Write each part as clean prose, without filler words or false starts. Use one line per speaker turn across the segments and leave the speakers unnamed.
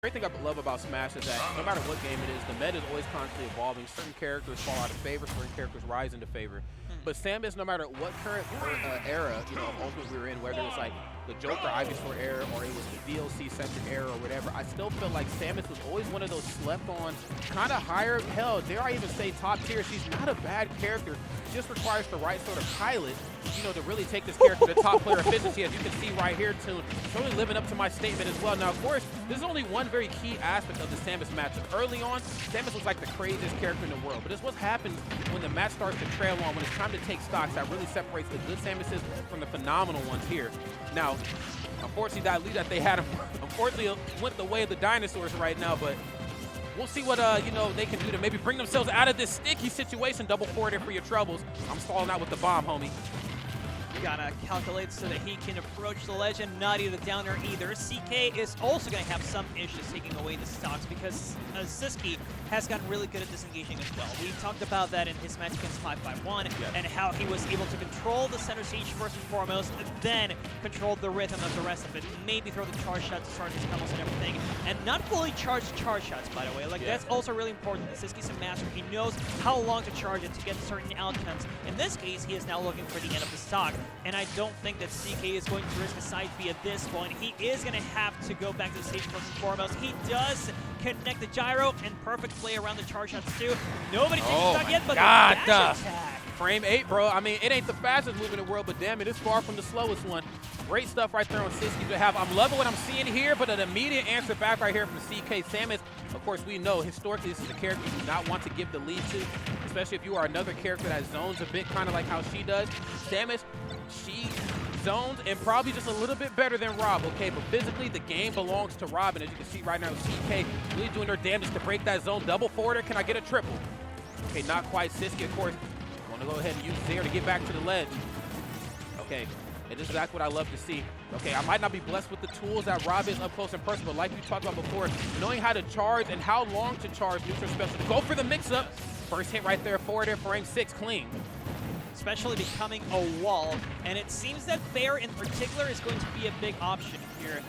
Great thing I love about Smash is that no matter what game it is, the meta is always constantly evolving. Certain characters fall out of favor, certain characters rise into favor. But Samus, no matter what current era, of Ultimate we were in, whether it was like the Joker Ivysaur era or it was the DLC-centric era or whatever, I still feel like Samus was always one of those slept-on, kind of higher, hell, dare I even say top tier. She's not a bad character. She just requires the right sort of pilot, to really take this character to top player efficiency, as you can see right here, too. Totally living up to my statement as well. Now, of course, this is only one very key aspect of the Samus matchup. Early on, Samus was like the craziest character in the world, but it's what happens when the match starts to trail on, when it's time to take stocks, that really separates the good Samuses from the phenomenal ones here. Now, unfortunately, that lead that they had, unfortunately, went the way of the dinosaurs right now, but we'll see what, they can do to maybe bring themselves out of this sticky situation. Double forward in for your troubles. I'm stalling out with the bomb, homie.
Gotta calculate so that he can approach the ledge and not eat the downer either. CK is also going to have some issues taking away the stocks because Sisqui has gotten really good at disengaging as well. We talked about that in his match against 551 and how he was able to control the center stage first and foremost, then control the rhythm of the rest of it. Maybe throw the charge shot to start his combos and everything. And not fully charged charge shots, by the way. That's also really important. Sisqi's a master. He knows how long to charge it to get certain outcomes. In this case, he is now looking for the end of the stock. And I don't think that CK is going to risk a side B at this point. He is going to have to go back to the stage first and foremost. He does connect the gyro and perfect play around the charge shots too. Nobody takes a shot yet, but the dash attack.
Frame 8, bro. I mean, it ain't the fastest move in the world, but damn it, it's far from the slowest one. Great stuff right there on Sisqui to have. I'm loving what I'm seeing here, but an immediate answer back right here from CK. Samus, of course, we know historically this is a character you do not want to give the lead to, especially if you are another character that zones a bit kind of like how she does. Samus, she zones and probably just a little bit better than Rob, okay? But physically, the game belongs to Rob, and as you can see right now, CK really doing her damage to break that zone. Double forwarder, can I get a triple? Okay, not quite. Sisqui, of course, want to go ahead and use Zare to get back to the ledge. Okay, and this is exactly what I love to see. Okay, I might not be blessed with the tools that Rob is up close and personal, but like we talked about before, knowing how to charge and how long to charge neutral special. Go for the mix-up. First hit right there, forward air for rank 6, clean.
Especially becoming a wall, and it seems that Fair in particular is going to be a big option here.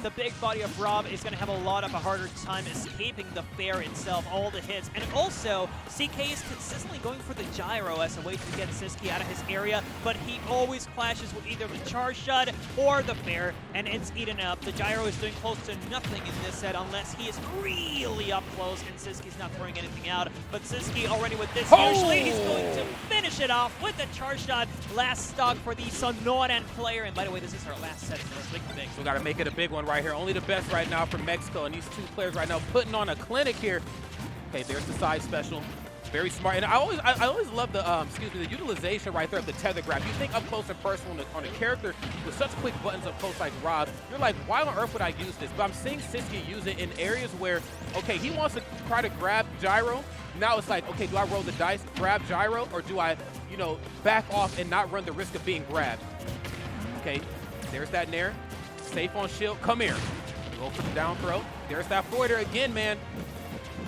The big body of Rob is going to have a lot of a harder time escaping the Fair itself, all the hits, and also CK is consistently going for the gyro as a way to get Sisqui out of his area, but he always clashes with either the charge shot or the Fair, and it's eaten up. The gyro is doing close to nothing in this set unless he is really up close and Sisqi's not throwing anything out, but Sisqui already with this, usually he's going to finish it off with the charge shot. Last stock for the Sonoran player, and by the way, this is our last set, so let's make it big.
So we got to make it a big one right here. Only the best right now from Mexico, and these two players right now putting on a clinic here. Okay, there's the side special. Very smart, and I always love the the utilization right there of the tether grab. You think up close and personal on a character with such quick buttons up close like Rob, you're like, why on earth would I use this? But I'm seeing Sisqui use it in areas where, okay, he wants to try to grab gyro. Now it's like, okay, do I roll the dice, grab gyro, or do I, back off and not run the risk of being grabbed? Okay, there's that nair. Safe on shield. Come here. Go for the down throw. There's that forwarder again, man.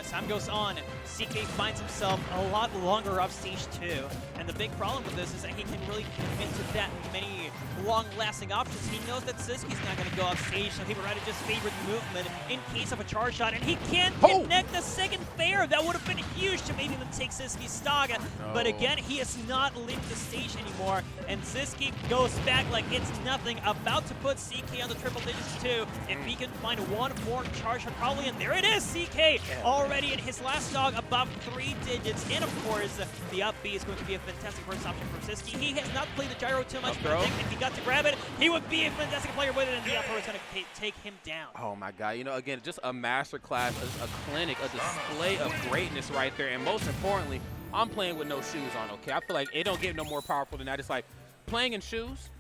As time goes on, CK finds himself a lot longer off stage 2. And the big problem with this is that he can really commit to that many long-lasting options. He knows that Sisqi's not going to go off stage, so he would rather just favor the movement in case of a charge shot. And he can't connect the second Fair. That would have been huge to maybe even take Sisqi's stock. No. But again, he is not leaving the stage anymore. And Sisqui goes back like it's nothing, about to put CK on the triple digits too. If he can find one more charge shot, probably, and there it is, CK already in his last stock above 3 digits. And of course, the up B is going to be a fantastic first option for Sisqui. He has not played the gyro too much, but I think if he got to grab it, he would be a fantastic player with it, and the up throw is going to take him down.
Oh my God, again, just a masterclass, a clinic, a display of greatness right there, and most importantly, I'm playing with no shoes on, okay? I feel like it don't get no more powerful than that. It's like playing in shoes,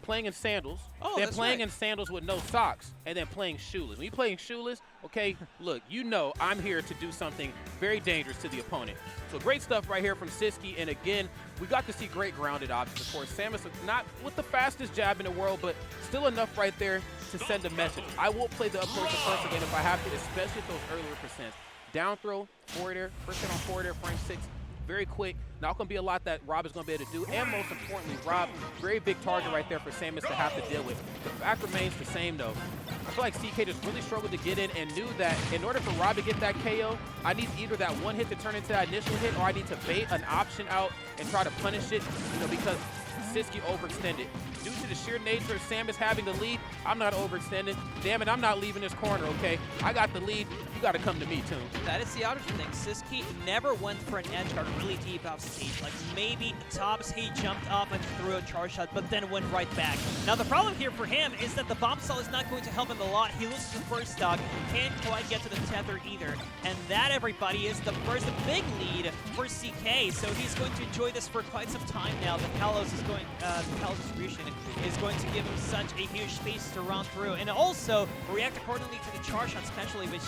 playing in sandals, then playing in sandals with no socks, and then playing shoeless. When you're playing shoeless, okay, look, I'm here to do something very dangerous to the opponent. So great stuff right here from Sisqui, and again, we got to see great grounded options. Of course, Samus not with the fastest jab in the world, but still enough right there to send a message. I will play the up close and first again if I have to, especially at those earlier percents. Down throw, forward air, first hit on forward air, frame 6, very quick. Not going to be a lot that Rob is going to be able to do. And most importantly, Rob, very big target right there for Samus to have to deal with. The fact remains the same, though. I feel like CK just really struggled to get in and knew that in order for Rob to get that KO, I need either that one hit to turn into that initial hit, or I need to bait an option out and try to punish it, you know, because Sisqui overextended. Due to the sheer nature of Samus having the lead, I'm not overextending. Damn it, I'm not leaving this corner, okay? I got the lead. You got to come to me, too.
That is the other thing. Sisqui never went for an edge guard really deep off stage. Like maybe tops he jumped up and threw a charge shot, but then went right back. Now the problem here for him is that the bomb stall is not going to help him a lot. He loses the first stock, can't quite get to the tether either. And that, everybody, is the first big lead for CK. So he's going to enjoy this for quite some time now. The Kalos is going, the Kalos distribution is going to give him such a huge space to run through, and also react accordingly to the charge shot, especially, which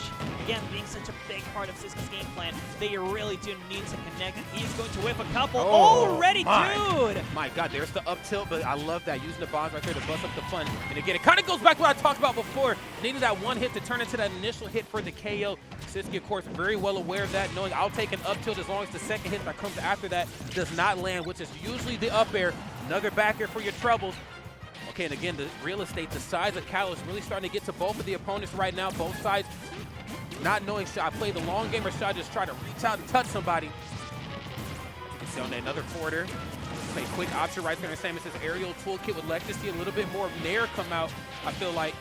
again being such a big part of Sisqi's game plan, they really do need to connect, and he's going to whip a couple already, dude!
My God, there's the up tilt, but I love that, using the bombs right there to bust up the fun. And again, it kind of goes back to what I talked about before. Needed that one hit to turn into that initial hit for the KO. Sisqui, of course, very well aware of that, knowing I'll take an up tilt as long as the second hit that comes after that does not land, which is usually the up air. Another back air for your troubles. Okay, and again, the real estate, the size of Kalos really starting to get to both of the opponents right now. Both sides not knowing, should I play the long game or should I just try to reach out and touch somebody? You can see on that another forwarder. Play quick option right there. And Samus' aerial toolkit would like to see a little bit more of Nair come out, I feel like.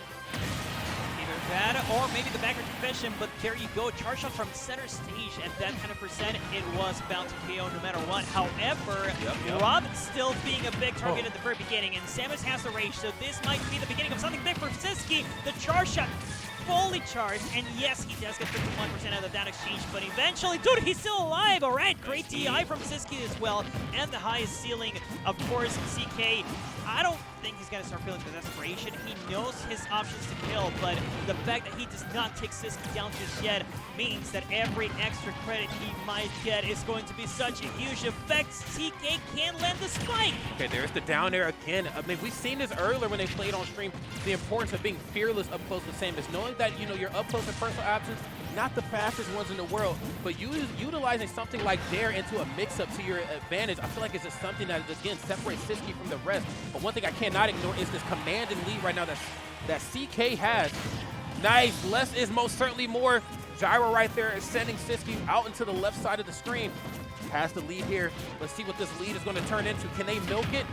Either that or maybe the backer confession, but there you go. Charge shot from center stage at that kind of percent. It was bound to KO no matter what. However, Rob still being a big target at the very beginning, and Samus has the rage, so this might be the beginning of something big for Sisqui. The charge shot fully charged, and yes, he does get 51% out of that exchange, but eventually, dude, he's still alive. All right, great DI from Sisqui as well, and the highest ceiling, of course, CK. I don't think he's going to start feeling the desperation. He knows his options to kill, but the fact that he does not take Sisqui down just yet means that every extra credit he might get is going to be such a huge effect. CK can land the spike.
Okay, there's the down air again. I mean, we've seen this earlier when they played on stream, the importance of being fearless up close with Samus, knowing that, you know, your up close and personal options, not the fastest ones in the world, but utilizing something like Dare into a mix-up to your advantage, I feel like it's just something that, again, separates Sisqui from the rest. But one thing I cannot ignore is this command and lead right now that CK has. Nice, less is most certainly more. Gyro right there is sending Sisqui out into the left side of the screen. Has the lead here. Let's see what this lead is going to turn into. Can they milk it?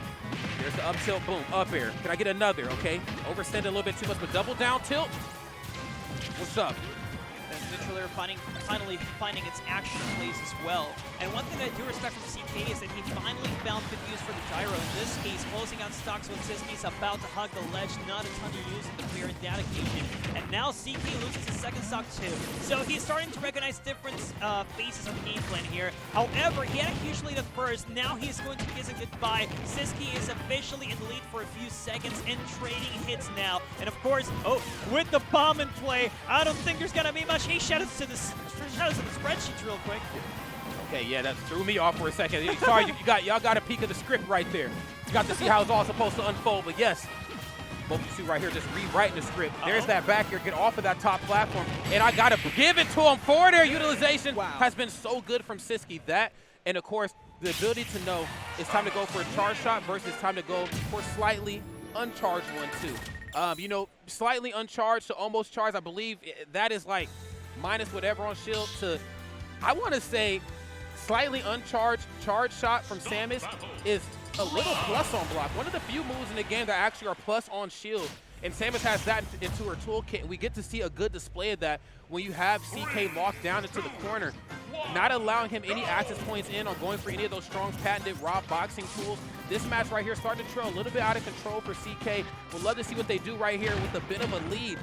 There's the up tilt, boom, up air. Can I get another, okay? Overextended a little bit too much, but double down tilt. What's up?
Neutral finally finding its action plays as well. And one thing I do respect from CK is that he finally found good use for the gyro. In this case, closing out stocks when Sisqi's about to hug the ledge, not a ton to use in the clear in that occasion. And now CK loses his second stock too. So he's starting to recognize different phases of the game plan here. However, he had a huge lead at first. Now he's going to kiss a goodbye. Sisqui is officially in the lead for a few seconds and trading hits now. And of course, with the bomb in play, I don't think there's gonna be much. He shadows to the spreadsheets real quick.
Okay, yeah, that threw me off for a second. Sorry, y'all got a peek of the script right there. You got to see how it's all supposed to unfold. But yes, both you two right here just rewriting the script. There's that back here, get off of that top platform, and I gotta give it to him. Forward air utilization has been so good from Sisqui. That, and of course, the ability to know it's time to go for a charge shot versus time to go for slightly uncharged one too. You know, slightly uncharged to almost charged, I believe that is like minus whatever on shield to, I want to say, slightly uncharged charge shot from Samus is a little plus on block. One of the few moves in the game that actually are plus on shield. And Samus has that into her toolkit, and we get to see a good display of that when you have CK locked down into the corner, not allowing him any access points in on going for any of those strong patented raw boxing tools. This match right here starting to trail a little bit out of control for CK. We'll love to see what they do right here with a bit of a lead.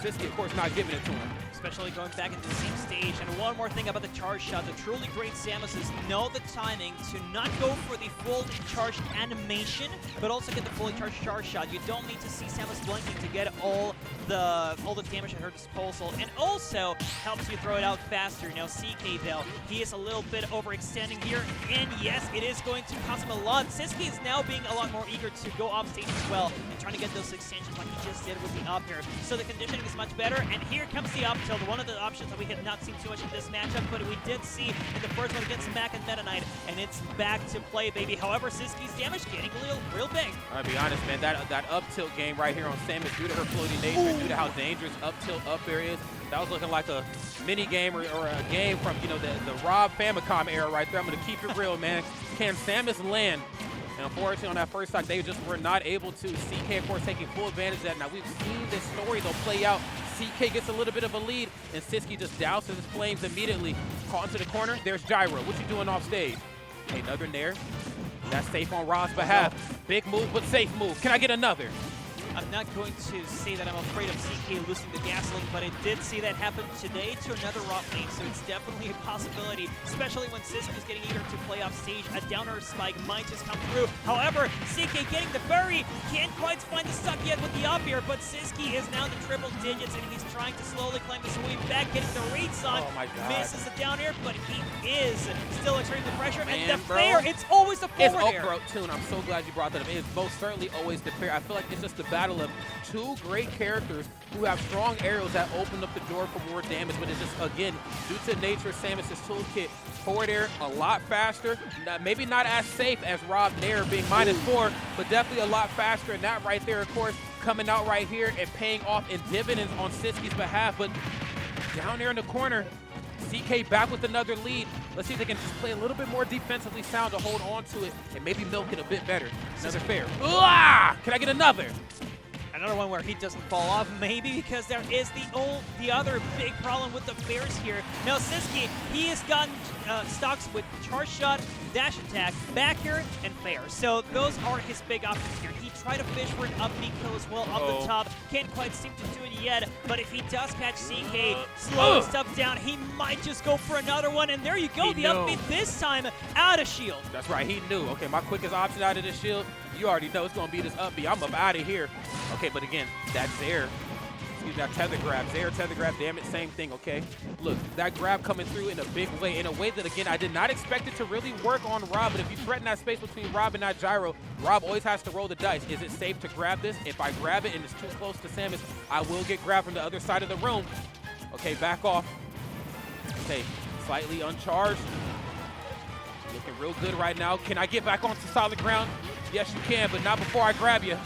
Sisqui, of course, not giving it to him.
Especially going back into the same stage. And one more thing about the charge shot. The truly great Samuses know the timing to not go for the full charged animation, but also get the fully charged charge shot. You don't need to see Samus blinking to get all all the damage at her disposal, and also helps you throw it out faster. Now CK though, he is a little bit overextending here, and yes, it is going to cost him a lot. Sisqui is now being a lot more eager to go off stage as well and trying to get those extensions like he just did with the up air. So the conditioning is much better, and here comes the up tilt, one of the options that we have not seen too much in this matchup, but we did see in the first one against Mac and Meta Knight, and it's back to play, baby. However, Sisqi's damage getting real big.
I'll be honest, man, that up tilt game right here on Samus, due to her floating nature, due to how dangerous up tilt up air is, that was looking like a mini game or a game from, you know, the Rob Famicom era right there. I'm going to keep it real, man. Can Samus land? And unfortunately, on that first stock, they just were not able to. CK, of course, taking full advantage of that. Now, we've seen this story, though, play out. CK gets a little bit of a lead, and Sisqui just douses his flames immediately. Caught into the corner. There's Gyro. What you doing off stage? Hey, another Nair. That's safe on Rob's behalf. Big move, but safe move. Can I get another?
I'm not going to say that I'm afraid of CK losing the gasoline, but I did see that happen today to another Rock lane, so it's definitely a possibility, especially when Sisqui is getting eager to play off stage. A downer spike might just come through. However, CK getting the bury, can't quite find the stuck yet with the up here, but Sisqui is now in the triple digits, and he's trying to slowly climb his way back, getting the reads on.
Oh my God.
Misses the down air, but he is still exerting the pressure,
Man,
and the
bro.
fair, it's always the forward air.
Bro, Tune, I'm so glad you brought that up. It is most certainly always the fair. I feel like it's just the battle of two great characters who have strong aerials that open up the door for more damage, but it's just, again, due to nature of Samus' toolkit, forward air a lot faster, maybe not as safe as Rob Nair being -4, but definitely a lot faster, and that right there, of course, coming out right here and paying off in dividends on Sisqi's behalf, but down there in the corner, CK back with another lead. Let's see if they can just play a little bit more defensively sound to hold on to it and maybe milk it a bit better. Another fair. Can I get another?
Another one where he doesn't fall off, maybe because there is the other big problem with the fairs here. Now Sisqui, he has gotten stocks with charge shot, dash attack, back air, and fair. So those are his big options here. He tried to fish for an up B kill as well up the top. Can't quite seem to do it yet, but if he does catch CK slowing stuff down, he might just go for another one, and there you go, the up B this time out of shield.
That's right, he knew. Okay, my quickest option out of this shield, you already know it's going to be this up B. I'm up out of here. Okay, but again, that Zaire, that tether grab, Zaire tether grab, damn it, same thing, okay? Look, that grab coming through in a big way, in a way that, again, I did not expect it to really work on Rob, but if you threaten that space between Rob and that Gyro, Rob always has to roll the dice. Is it safe to grab this? If I grab it and it's too close to Samus, I will get grabbed from the other side of the room. Okay, back off. Okay, slightly uncharged. Looking real good right now. Can I get back onto solid ground? Yes, you can, but not before I grab you.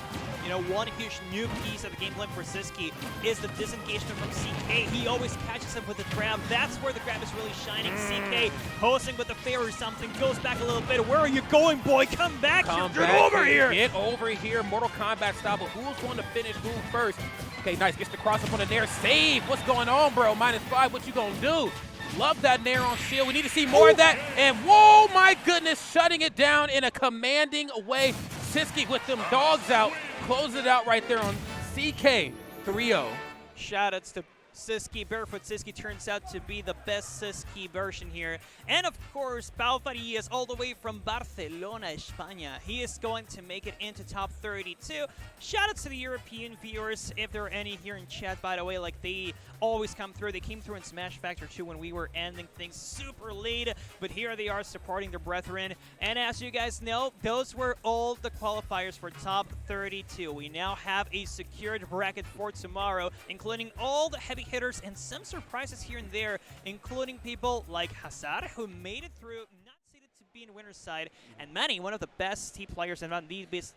You know, one huge new piece of the gameplay for Sisqui is the disengagement from CK. He always catches him with the grab. That's where the grab is really shining. CK posing with the fair or something, goes back a little bit. Where are you going, boy? Come back here. Get over here.
Get over here. Mortal Kombat style, but who's going to finish who first? Okay, nice. Gets the cross up on the Nair. Save. What's going on, bro? -5. What you going to do? Love that Nair on shield. We need to see more of that. And whoa, my goodness, shutting it down in a commanding way. Sisqui with them dogs out. Close it out right there on CK 3-0.
Shoutouts to Sisqui. Barefoot Sisqui turns out to be the best Sisqui version here. And of course, Pau Farías all the way from Barcelona, España. He is going to make it into top 32. Shoutouts to the European viewers, if there are any here in chat, by the way. Like, they always come through. They came through in Smash Factor 2 when we were ending things super late, but here they are supporting their brethren. And as you guys know, those were all the qualifiers for top 32. We now have a secured bracket for tomorrow, including all the heavy hitters and some surprises here and there, including people like Hazard, who made it through, not seeded to be in winner's side, and Manny, one of the best Steve players, and not the best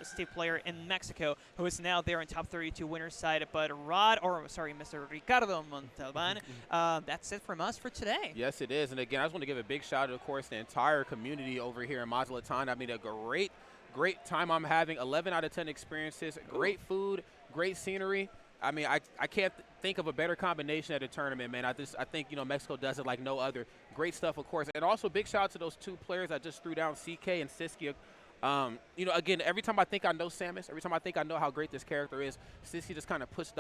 Steve player in Mexico, who is now there in top 32 winner's side. But Mr. Ricardo Montalban, that's it from us for today.
Yes, it is. And again, I just want to give a big shout out, of course, to the entire community over here in Mazatlan. I mean, a great time I'm having. 11 out of 10 experiences, great food, great scenery. I mean, I can't think of a better combination at a tournament, man. I think, you know, Mexico does it like no other. Great stuff, of course. And also big shout out to those two players I just threw down, CK and Sisqui. You know, again, every time I think I know Samus, every time I think I know how great this character is, Sisqui just kind of puts the